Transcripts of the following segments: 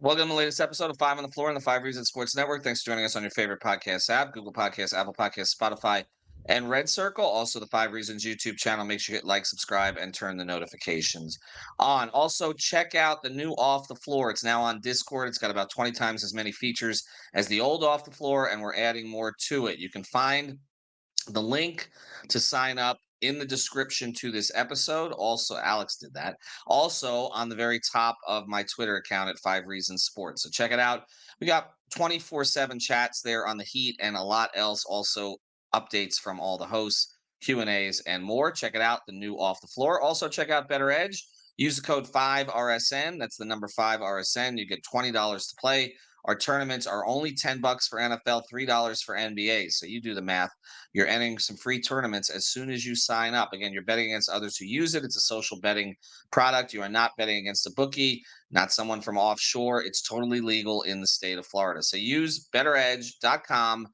Welcome to the latest episode of Five on the Floor on the Five Reasons Sports Network. Thanks for joining us on your favorite podcast app, Google Podcasts, Apple Podcasts, Spotify, and Red Circle. Also, the Five Reasons YouTube channel. Make sure you hit like, subscribe, and turn the notifications on. Also, check out the new Off the Floor. It's now on Discord. It's got about 20 times as many features as the old Off the Floor, and we're adding more to it. You can find the link to sign up in the description to this episode. Also, Alex did that. Also, on the very top of my Twitter account at Five Reasons Sports. So check it out. We got 24/7 chats there on the Heat and a lot else. Also, updates from all the hosts, Q&As, and more. Check it out, the new Off the Floor. Also, check out Better Edge. Use the code 5RSN. That's the number 5RSN. You get $20 to play. Our tournaments are only $10 for NFL, $3 for NBA. So you do the math. You're entering some free tournaments as soon as you sign up. Again, you're betting against others who use it. It's a social betting product. You are not betting against a bookie, not someone from offshore. It's totally legal in the state of Florida. So use betteredge.com,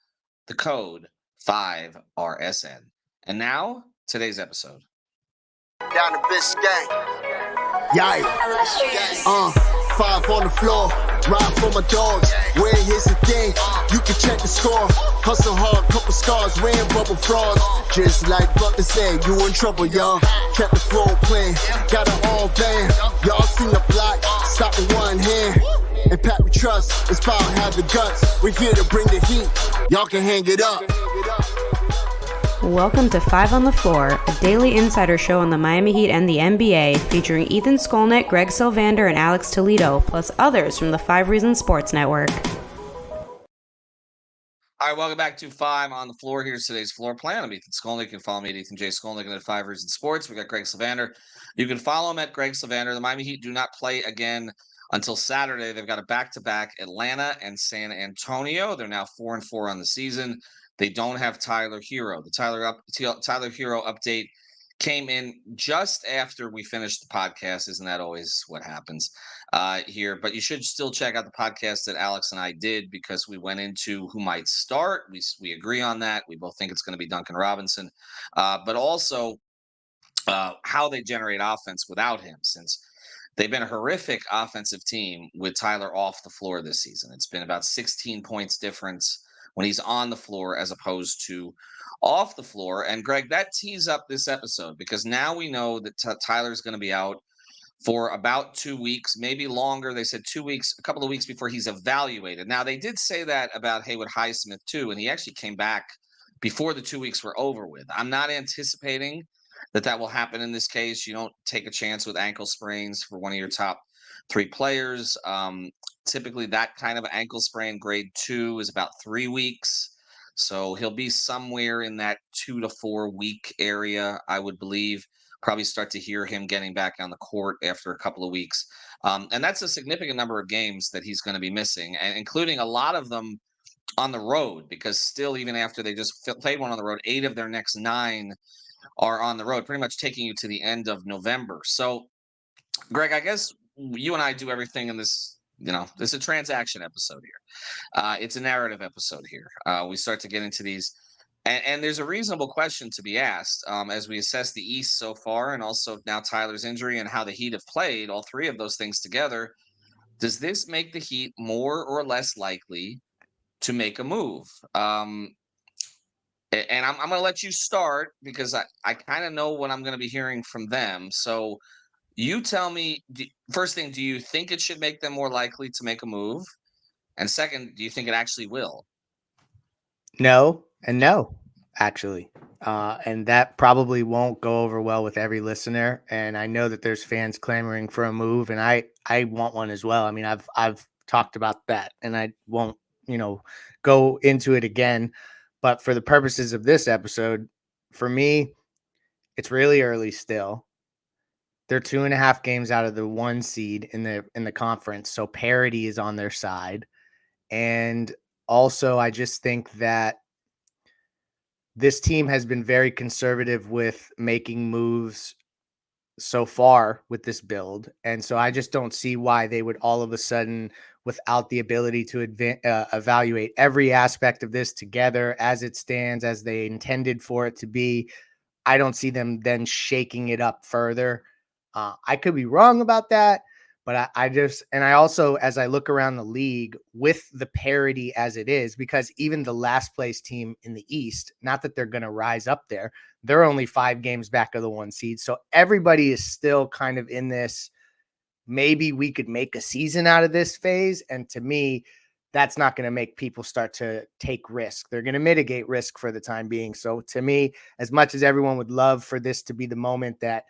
the code 5RSN. And now, today's episode. Down the Biscayne. Yikes. Five on the floor, ride for my dogs. Where here's the thing, you can check the score. Hustle hard, couple scars, wearing bubble frogs. Just like Butler said, you in trouble, y'all. Kept the floor playing, got it all banned. Y'all seen the block, stop with one hand. And Pat we trust, it's power, have the guts. We're here to bring the heat, y'all can hang it up. Welcome to Five on the Floor, a daily insider show on the Miami Heat and the NBA, featuring Ethan Skolnick, Greg Sylvander, and Alex Toledo, plus others from the Five Reasons Sports Network. All right, welcome back to Five on the Floor. Here's today's floor plan. I'm Ethan Skolnick. You can follow me at Ethan J. Skolnick and at Five Reasons Sports. We got Greg Sylvander. You can follow him at Greg Sylvander. The Miami Heat do not play again until Saturday. They've got a back-to-back Atlanta and San Antonio. They're now 4-4 on the season. They don't have Tyler Herro. The Tyler Herro update came in just after we finished the podcast. Isn't that always what happens here? But you should still check out the podcast that Alex and I did, because we went into who might start. We agree on that. We both think it's going to be Duncan Robinson, but also how they generate offense without him, since they've been a horrific offensive team with Tyler off the floor this season. It's been about 16 points difference when he's on the floor as opposed to off the floor. And Greg, that tees up this episode, because now we know that Tyler's going to be out for about 2 weeks, maybe longer. They said 2 weeks, a couple of weeks before he's evaluated. Now, they did say that about Haywood Highsmith too, and he actually came back before the 2 weeks were over with. I'm not anticipating that will happen in this case. You don't take a chance with ankle sprains for one of your top three players. Typically, that kind of ankle sprain, grade 2, is about 3 weeks. So he'll be somewhere in that 2 to 4 week area, I would believe. Probably start to hear him getting back on the court after a couple of weeks. And that's a significant number of games that he's going to be missing, and including a lot of them on the road, because still, even after they just played one on the road, 8 of their next 9 are on the road, pretty much taking you to the end of November. So, Greg, I guess you and I do everything in this. This is a transaction episode here. It's a narrative episode here. We start to get into these, and there's a reasonable question to be asked as we assess the East so far, and also now Tyler's injury and how the Heat have played, all three of those things together. Does this make the Heat more or less likely to make a move? And I'm going to let you start, because I kind of know what I'm going to be hearing from them. So you tell me, first thing, do you think it should make them more likely to make a move? And second, do you think it actually will? No, and no, actually. And that probably won't go over well with every listener. And I know that there's fans clamoring for a move, and I want one as well. I mean, I've talked about that, and I won't, go into it again. But for the purposes of this episode, for me, it's really early still. They're 2.5 games out of the 1 seed in the conference, so parity is on their side. And also, I just think that this team has been very conservative with making moves so far with this build. And so I just don't see why they would all of a sudden, without the ability to evaluate every aspect of this together as it stands, as they intended for it to be, I don't see them then shaking it up further. I could be wrong about that, But I also, as I look around the league with the parity as it is, because even the last place team in the East, not that they're going to rise up there, they're only 5 games back of the 1 seed. So everybody is still kind of in this, maybe we could make a season out of this phase. And to me, that's not going to make people start to take risk. They're going to mitigate risk for the time being. So to me, as much as everyone would love for this to be the moment that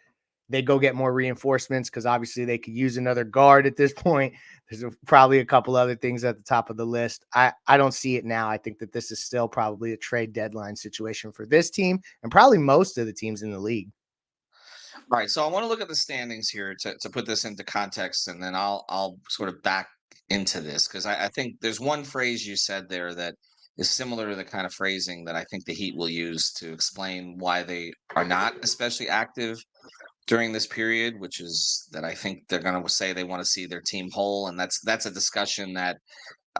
they go get more reinforcements, because obviously they could use another guard at this point, there's probably a couple other things at the top of the list. I don't see it now. I think that this is still probably a trade deadline situation for this team and probably most of the teams in the league. All right, so I want to look at the standings here to put this into context, and then I'll sort of back into this because I think there's one phrase you said there that is similar to the kind of phrasing that I think the Heat will use to explain why they are not especially active during this period, which is that I think they're going to say they want to see their team whole, and that's a discussion that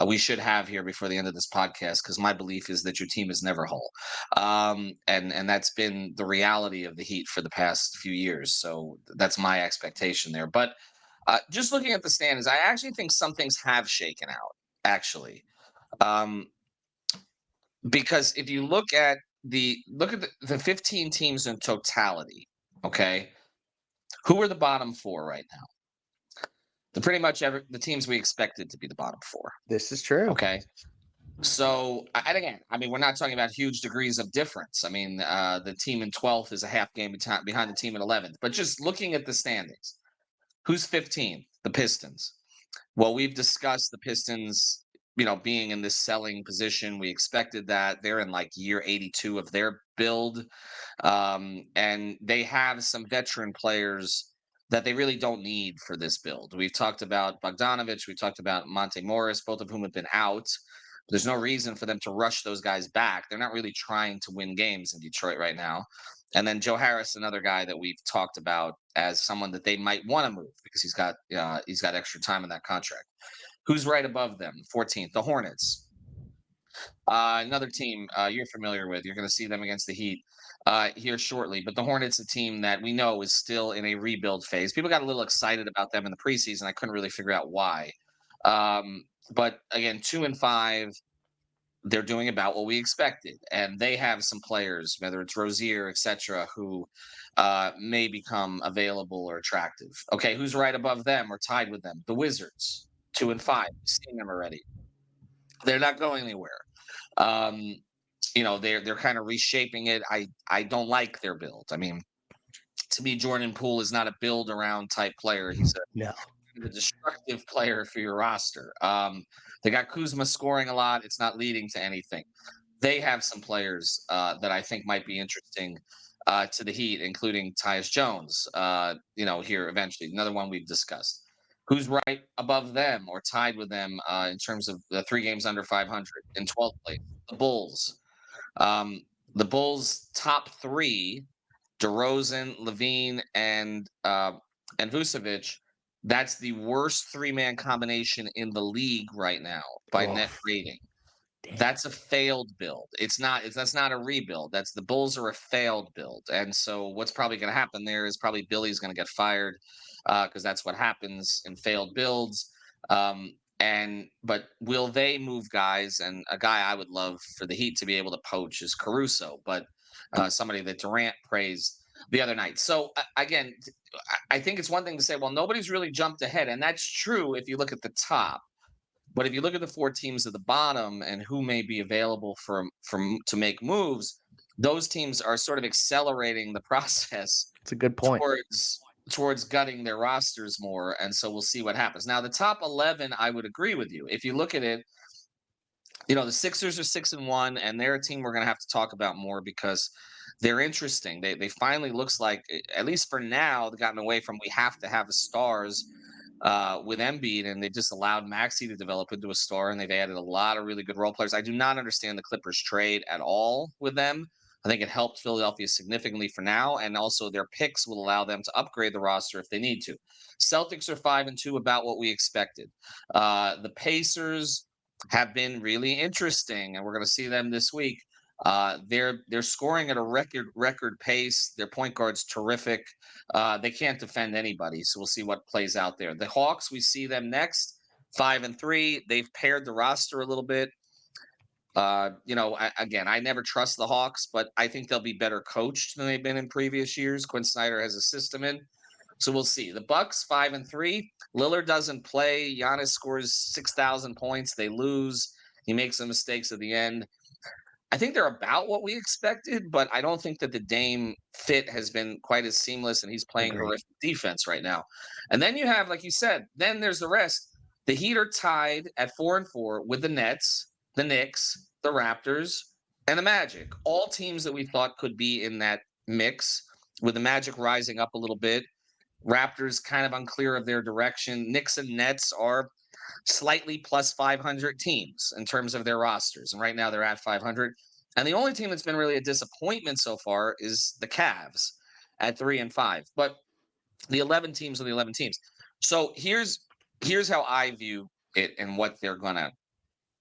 we should have here before the end of this podcast, because my belief is that your team is never whole, and that's been the reality of the Heat for the past few years. So that's my expectation there. But just looking at the standings, I actually think some things have shaken out. Actually, um, because if you look at the 15 teams in totality, okay, who are the bottom 4 right now? The pretty much the teams we expected to be the bottom 4. This is true. Okay. So, and again, I mean, we're not talking about huge degrees of difference. I mean, the team in 12th is a half game behind the team in 11th. But just looking at the standings, who's 15th? The Pistons. Well, we've discussed the Pistons, being in this selling position. We expected that. They're in like year 82 of their build. And they have some veteran players that they really don't need for this build. We've talked about Bogdanovich. We talked about Monte Morris, both of whom have been out. There's no reason for them to rush those guys back. They're not really trying to win games in Detroit right now. And then Joe Harris, another guy that we've talked about as someone that they might want to move because he's got extra time in that contract. Who's right above them? 14th, the Hornets. Another team you're familiar with. You're going to see them against the Heat here shortly. But the Hornets, a team that we know is still in a rebuild phase. People got a little excited about them in the preseason. I couldn't really figure out why. But again, 2-5, they're doing about what we expected, and they have some players, whether it's Rozier, etc., who may become available or attractive. Okay, who's right above them or tied with them? The Wizards, 2-5. We've seen them already. They're not going anywhere. They're kind of reshaping it. I don't like their build. I mean, to me, Jordan Poole is not a build around type player. He's a destructive player for your roster. They got Kuzma scoring a lot. It's not leading to anything. They have some players that I think might be interesting to the Heat, including Tyus Jones, here eventually. Another one we've discussed. Who's right above them or tied with them in terms of the 3 games under 500 in 12th place? The Bulls. The Bulls' top 3, DeRozan, Levine, and Vucevic. That's the worst 3-man combination in the league right now by net rating. That's a failed build. That's not a rebuild. The Bulls are a failed build. And so what's probably going to happen there is probably Billy's going to get fired because that's what happens in failed builds. But will they move guys? And a guy I would love for the Heat to be able to poach is Caruso, but somebody that Durant praised the other night. So again, I think it's one thing to say, well, nobody's really jumped ahead, and that's true if you look at the top. But if you look at the 4 teams at the bottom and who may be available to make moves, those teams are sort of accelerating the process. It's a good point. Towards gutting their rosters more, and so we'll see what happens. Now, the top 11, I would agree with you. If you look at it, the Sixers are 6-1, and they're a team we're going to have to talk about more because they're interesting. They finally looks like, at least for now, they've gotten away from we have to have the stars with Embiid, and they just allowed Maxey to develop into a star, and they've added a lot of really good role players. I do not understand the Clippers trade at all with them. I think it helped Philadelphia significantly for now, and also their picks will allow them to upgrade the roster if they need to. Celtics are 5-2, about what we expected. The Pacers have been really interesting, and we're going to see them this week. They're scoring at a record pace. Their point guard's terrific. They can't defend anybody, so we'll see what plays out there. The Hawks, we see them next, 5-3. They've paired the roster a little bit. Again, I never trust the Hawks, but I think they'll be better coached than they've been in previous years. Quinn Snyder has a system in, so we'll see. The Bucks 5-3. Lillard doesn't play. Giannis scores 6,000 points. They lose. He makes some mistakes at the end. I think they're about what we expected, but I don't think that the Dame fit has been quite as seamless, and he's playing horrific defense right now. And then you have, like you said, then there's the rest. The Heat are tied at 4-4 with the Nets, the Knicks, the Raptors, and the Magic. All teams that we thought could be in that mix, with the Magic rising up a little bit. Raptors kind of unclear of their direction. Knicks and Nets are slightly plus 500 teams in terms of their rosters. And right now they're at 500. And the only team that's been really a disappointment so far is the Cavs at 3-5. But the 11 teams are the 11 teams. So here's how I view it and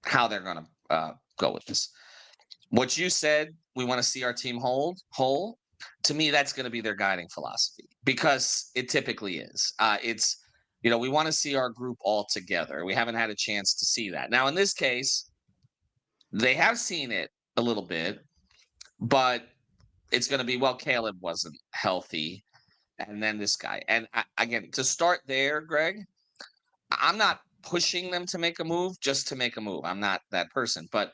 how they're gonna go with this. What you said, we want to see our team whole. To me, that's going to be their guiding philosophy, because it typically is. We want to see our group all together. We haven't had a chance to see that. Now, in this case, they have seen it a little bit, but it's going to be, well, Caleb wasn't healthy, and then this guy. And again, to start there, Greg, I'm not pushing them to make a move just to make a move. I'm not that person, but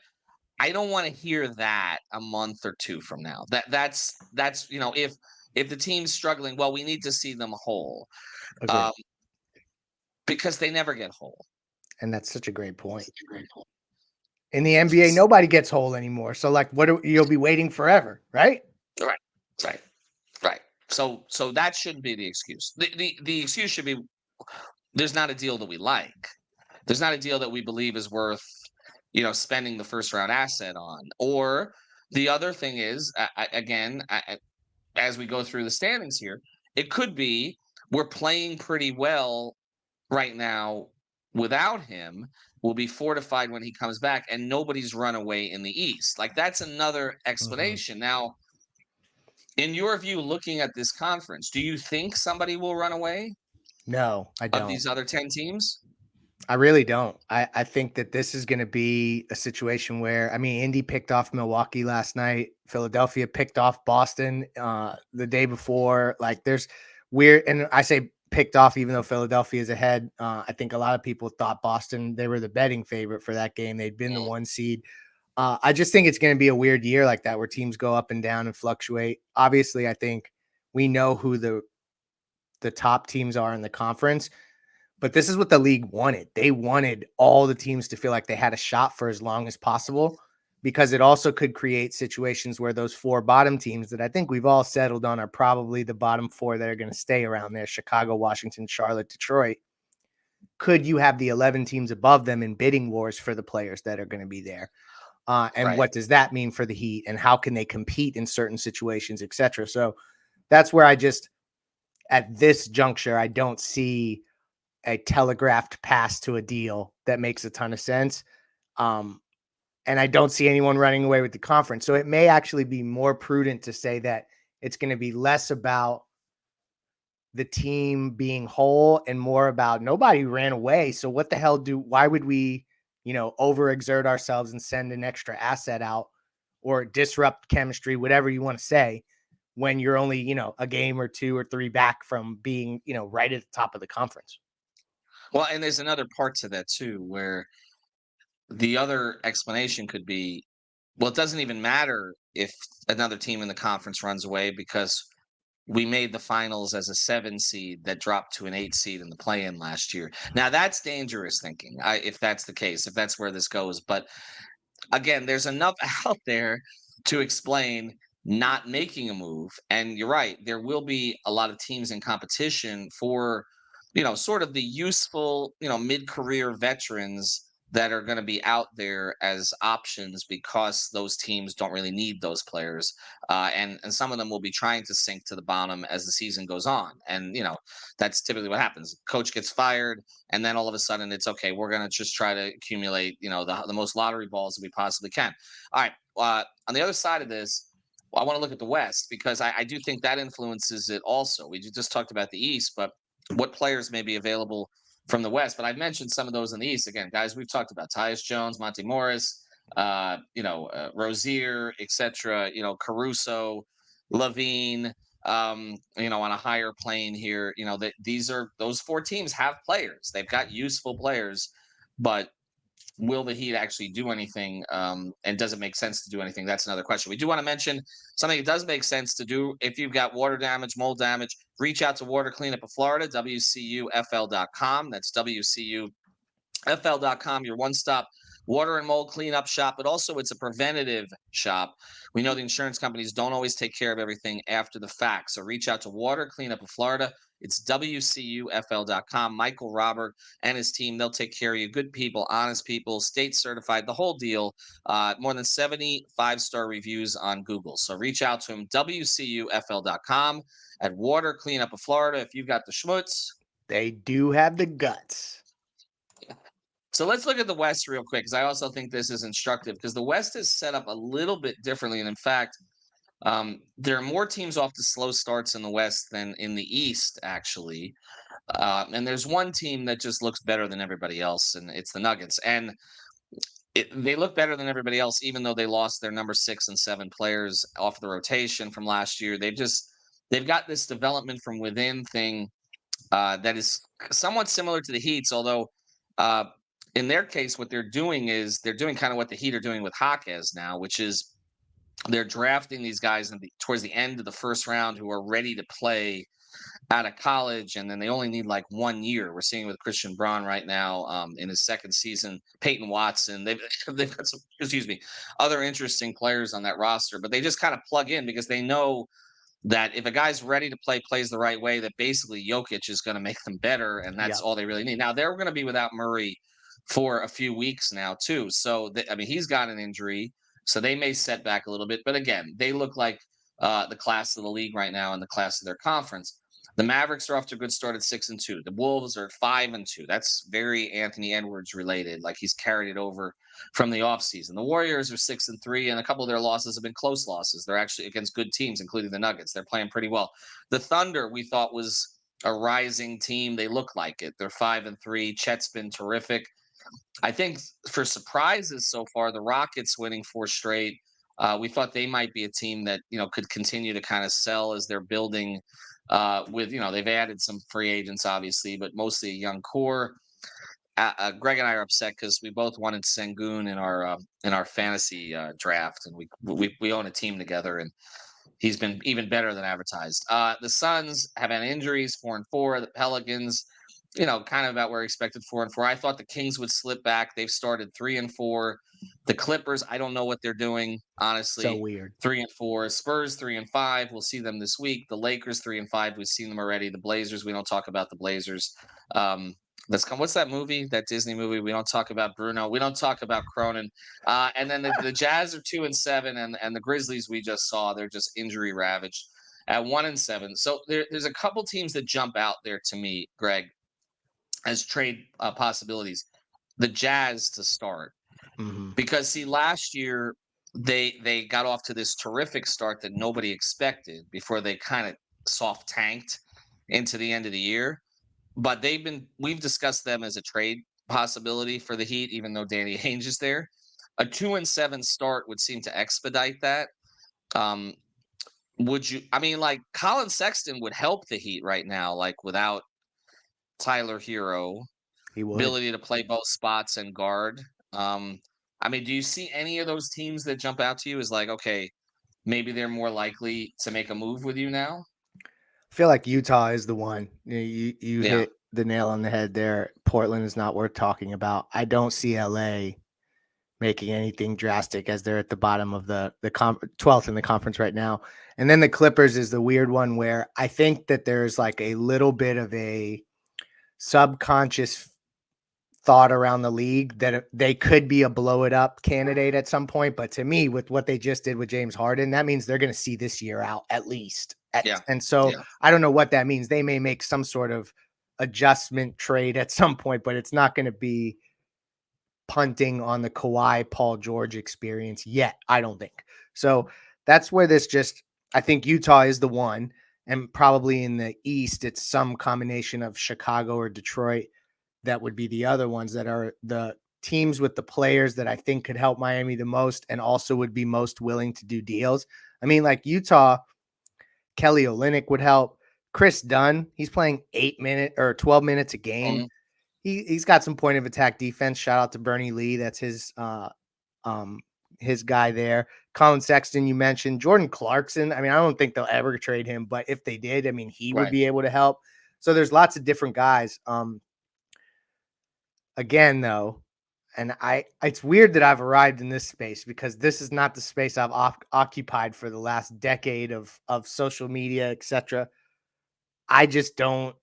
I don't want to hear that a month or two from now. That's if the team's struggling, well, we need to see them whole. Because they never get whole. And that's such a great point. In the NBA, nobody gets whole anymore. So, like, you'll be waiting forever, right? Right. So that shouldn't be the excuse. The excuse should be, there's not a deal that we like. There's not a deal that we believe is worth, spending the first round asset on. Or the other thing is, as we go through the standings here, it could be we're playing pretty well right now without him. Will be fortified when he comes back, and nobody's run away in the East. Like, that's another explanation. Now, in your view, looking at this conference, do you think somebody will run away? No, I don't. Of these other 10 teams? I really don't. I think that this is going to be a situation where, Indy picked off Milwaukee last night. Philadelphia picked off Boston the day before. Like, there's weird, and I say picked off even though Philadelphia is ahead. I think a lot of people thought Boston, they were the betting favorite for that game. They'd been the 1 seed. I just think it's going to be a weird year like that, where teams go up and down and fluctuate. Obviously, I think we know who the top teams are in the conference. But this is what the league wanted. They wanted all the teams to feel like they had a shot for as long as possible, because it also could create situations where those 4 bottom teams that I think we've all settled on are probably the bottom 4 that are going to stay around there: Chicago, Washington, Charlotte, Detroit. Could you have the 11 teams above them in bidding wars for the players that are going to be there? And what does that mean for the Heat, and how can they compete in certain situations, et cetera? So that's where at this juncture, I don't see a telegraphed pass to a deal that makes a ton of sense. And I don't see anyone running away with the conference. So it may actually be more prudent to say that it's going to be less about the team being whole and more about nobody ran away. So what the hell why would we, overexert ourselves and send an extra asset out or disrupt chemistry, whatever you want to say, when you're only, a game or 2 or 3 back from being, right at the top of the conference. Well, and there's another part to that too, where the other explanation could be, well, it doesn't even matter if another team in the conference runs away, because we made the finals as a 7 seed that dropped to an 8 seed in the play-in last year. Now, that's dangerous thinking, if that's the case, if that's where this goes. But again, there's enough out there to explain not making a move. And you're right, there will be a lot of teams in competition for, sort of the useful, mid-career veterans that are going to be out there as options because those teams don't really need those players, and some of them will be trying to sink to the bottom as the season goes on. And that's typically what happens. Coach gets fired, and then all of a sudden it's okay. We're going to just try to accumulate the most lottery balls that we possibly can. All right. On the other side of this, I want to look at the West because I do think that influences it also. We just talked about the East, but what players may be available from the West? But I mentioned some of those in the East. Again, guys, we've talked about Tyus Jones, Monty Morris, Rozier, etc. Caruso, Levine. On a higher plane here, that those four teams have players. They've got useful players, but will the Heat actually do anything? And does it make sense to do anything? That's another question. We do want to mention something that does make sense to do. If you've got water damage, mold damage, reach out to Water Cleanup of Florida, WCUFL.com. That's WCUFL.com, your one-stop water and mold cleanup shop, but also it's a preventative shop. We know the insurance companies don't always take care of everything after the fact. So reach out to Water Cleanup of Florida. It's WCUFL.com. Michael Robert and his team, they'll take care of you. Good people, honest people, state certified, the whole deal. More than 70 5-star reviews on Google. So reach out to him, WCUFL.com at Water Cleanup of Florida. If you've got the schmutz, They do have the guts. So let's look at the West real quick, because I also think this is instructive, because the West is set up a little bit differently. And in fact, there are more teams off to slow starts in the West than in the East, actually. And there's one team that just looks better than everybody else, and it's the Nuggets. And they look better than everybody else, even though they lost their number 6 and 7 players off the rotation from last year. They've got this development from within thing that is somewhat similar to the Heat's, although in their case, what they're doing is they're doing kind of what the Heat are doing with Jaquez now, which is they're drafting these guys towards the end of the first round who are ready to play out of college, and then they only need like 1 year. We're seeing with Christian Braun right now in his second season, Peyton Watson. They've got some, other interesting players on that roster, but they just kind of plug in because they know that if a guy's ready to play, plays the right way, that basically Jokic is going to make them better, and that's all they really need. Now, they're going to be without Murray for a few weeks now, too. So, he's got an injury, so they may set back a little bit. But again, they look like the class of the league right now and the class of their conference. The Mavericks are off to a good start at 6-2. The Wolves are at 5-2. That's very Anthony Edwards related. Like he's carried it over from the offseason. The Warriors are 6-3, and a couple of their losses have been close losses. They're actually against good teams, including the Nuggets. They're playing pretty well. The Thunder, we thought was a rising team. They look like it. They're 5-3. Chet's been terrific. I think for surprises so far, the Rockets winning 4 straight. We thought they might be a team that could continue to kind of sell as they're building. With they've added some free agents, obviously, but mostly a young core. Greg and I are upset because we both wanted Sengun in our fantasy draft, and we own a team together, and he's been even better than advertised. The Suns have had injuries, 4-4. The Pelicans, kind of about where I expected, 4-4. I thought the Kings would slip back. They've started 3-4. The Clippers, I don't know what they're doing, honestly. So weird. 3-4. Spurs 3-5. We'll see them this week. The Lakers 3-5. We've seen them already. The Blazers, we don't talk about the Blazers. What's that movie? That Disney movie? We don't talk about Bruno. We don't talk about Cronin. And then the Jazz are 2-7, and the Grizzlies we just saw, they're just injury ravaged at 1-7. So there's a couple teams that jump out there to me, Greg, as trade possibilities. The Jazz to start. Mm-hmm. Because see, last year they got off to this terrific start that nobody expected before they kind of soft tanked into the end of the year. But we've discussed them as a trade possibility for the Heat, even though Danny Ainge is there. A 2-7 start would seem to expedite that. Would you? I mean, like Colin Sexton would help the Heat right now, like without Tyler Herro, ability to play both spots and guard. I mean, do you see any of those teams that jump out to you as like, okay, maybe they're more likely to make a move with you now? I feel like Utah is the one. You hit the nail on the head there. Portland is not worth talking about. I don't see LA making anything drastic as they're at the bottom of the 12th in the conference right now. And then the Clippers is the weird one where I think that there's like a little bit of a subconscious thought around the league that they could be a blow it up candidate at some point. But to me, with what they just did with James Harden, that means they're going to see this year out at least. Yeah. And so Yeah. I don't know what that means. They may make some sort of adjustment trade at some point, but it's not going to be punting on the Kawhi Paul George experience yet. I don't think so. That's where I think Utah is the one, and probably in the East, it's some combination of Chicago or Detroit that would be the other ones that are the teams with the players that I think could help Miami the most and also would be most willing to do deals. I mean, like Utah, Kelly Olynyk would help. Chris Dunn, he's playing 12 minutes a game. Mhm. He's got some point of attack defense. Shout out to Bernie Lee. That's his guy there. Colin Sexton, you mentioned. Jordan Clarkson. I mean, I don't think they'll ever trade him, but if they did, I mean, he would be able to help. So there's lots of different guys. Again, though, and it's weird that I've arrived in this space because this is not the space I've occupied for the last decade of social media, etc. I don't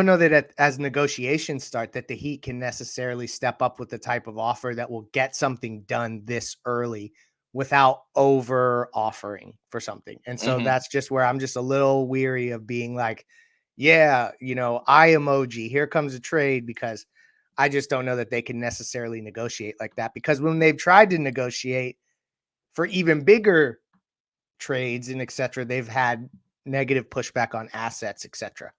know that as negotiations start that the Heat can necessarily step up with the type of offer that will get something done this early without over offering for something. And so that's just where I'm just a little weary of being like, yeah, I emoji, here comes a trade, because I just don't know that they can necessarily negotiate like that, because when they've tried to negotiate for even bigger trades and etc., they've had negative pushback on assets, etc.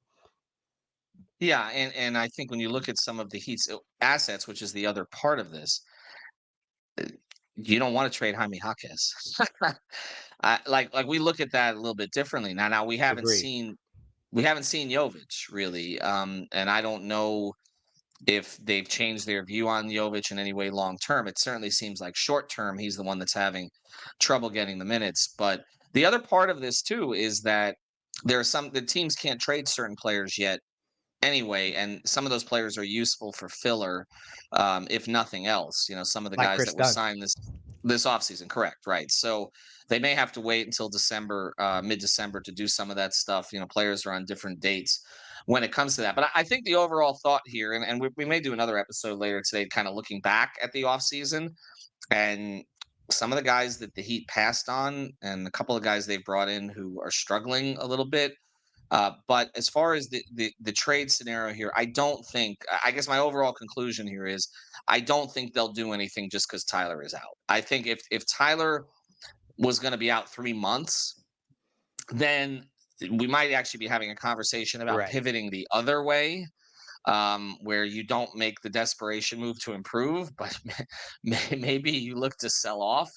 Yeah, and I think when you look at some of the Heat's assets, which is the other part of this, you don't want to trade Jaime Jaquez. Like we look at that a little bit differently now. Now we haven't Agreed. seen Jovic really, and I don't know if they've changed their view on Jovic in any way long term. It certainly seems like short term he's the one that's having trouble getting the minutes. But the other part of this too is that the teams can't trade certain players yet anyway, and some of those players are useful for filler, if nothing else. Some of the Like guys Chris that were Dunn. signed this offseason, correct, right? So they may have to wait until December, mid-December, to do some of that stuff. Players are on different dates when it comes to that. But I think the overall thought here, and we may do another episode later today, kind of looking back at the offseason and some of the guys that the Heat passed on, and a couple of guys they've brought in who are struggling a little bit. But as far as the trade scenario here, I don't think. I guess my overall conclusion here is I don't think they'll do anything just because Tyler is out. I think if Tyler was going to be out 3 months, then we might actually be having a conversation about Right. pivoting the other way, where you don't make the desperation move to improve, but maybe you look to sell off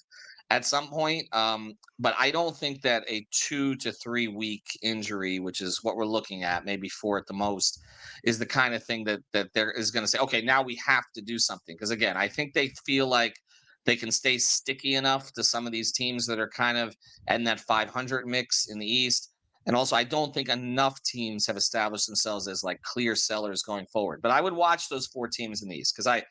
at some point. But I don't think that a 2 to 3 week injury, which is what we're looking at, maybe 4 at the most, is the kind of thing that there is going to say, okay, now we have to do something. Because again, I think they feel like they can stay sticky enough to some of these teams that are kind of in that 500 mix in the East. And also, I don't think enough teams have established themselves as like clear sellers going forward. But I would watch those 4 teams in the East because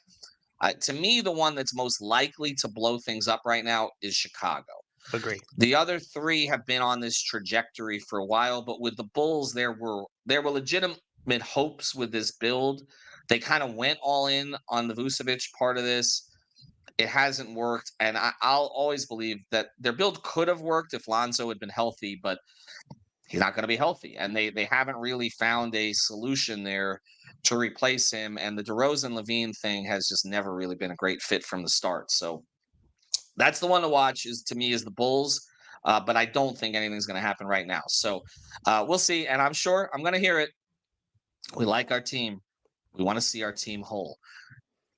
to me, the one that's most likely to blow things up right now is Chicago. Agree. The other 3 have been on this trajectory for a while, but with the Bulls, there were legitimate hopes with this build. They kind of went all in on the Vucevic part of this. It hasn't worked, and I'll always believe that their build could have worked if Lonzo had been healthy, but he's not going to be healthy, and they haven't really found a solution there to replace him. And the DeRozan Levine thing has just never really been a great fit from the start. So that's the one to watch. To me is the Bulls, but I don't think anything's going to happen right now. So we'll see, and I'm sure I'm going to hear it. We like our team. We want to see our team whole.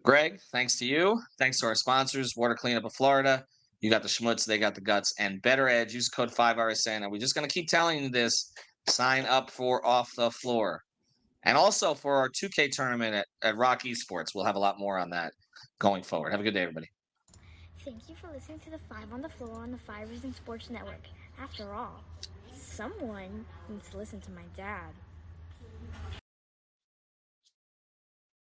Greg, thanks to you. Thanks to our sponsors, Water Cleanup of Florida. You got the schmutz, they got the guts, and Better Edge. Use code 5RSN. And we're just going to keep telling you this. Sign up for Off the Floor. And also for our 2K tournament at Rock Esports. We'll have a lot more on that going forward. Have a good day, everybody. Thank you for listening to the 5 on the Floor on the 5 Reasons Sports Network. After all, someone needs to listen to my dad.